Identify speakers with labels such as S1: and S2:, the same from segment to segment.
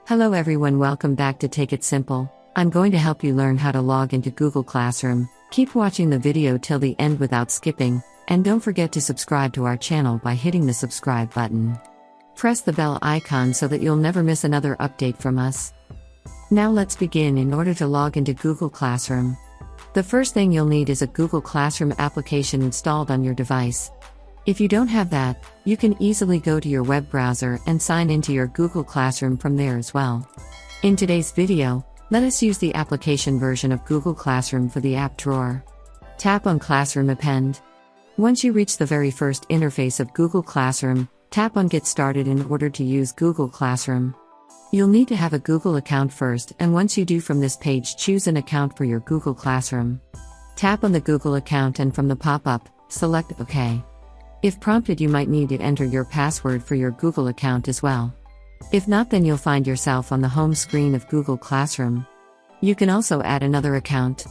S1: Hello everyone, welcome back to Take It Simple. I'm going to help you learn how to log into Google Classroom. Keep watching the video till the end without skipping, and don't forget to subscribe to our channel by hitting the subscribe button. Press the bell icon so that you'll never miss another update from us. Now let's begin. In order to log into Google Classroom, the first thing you'll need is a Google Classroom application installed on your device. If you don't have that, you can easily go to your web browser and sign into your Google Classroom from there as well. In today's video, let us use the application version of Google Classroom for the app drawer. Tap on Classroom Append. Once you reach the very first interface of Google Classroom, tap on Get Started in order to use Google Classroom. You'll need to have a Google account first, and once you do, from this page choose an account for your Google Classroom. Tap on the Google account and from the pop-up, select OK. If prompted, you might need to enter your password for your Google account as well. If not, then you'll find yourself on the home screen of Google Classroom. You can also add another account.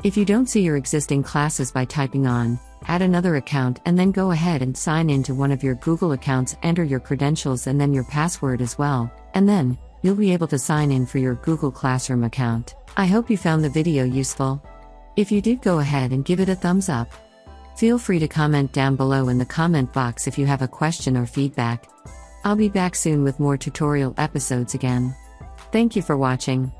S1: If you don't see your existing classes by typing on add another account, and then go ahead and sign into one of your Google accounts, enter your credentials and then your password as well, and then you'll be able to sign in for your Google Classroom account. I hope you found the video useful. If you did, go ahead and give it a thumbs up. Feel free to comment down below in the comment box if you have a question or feedback. I'll be back soon with more tutorial episodes again. Thank you for watching.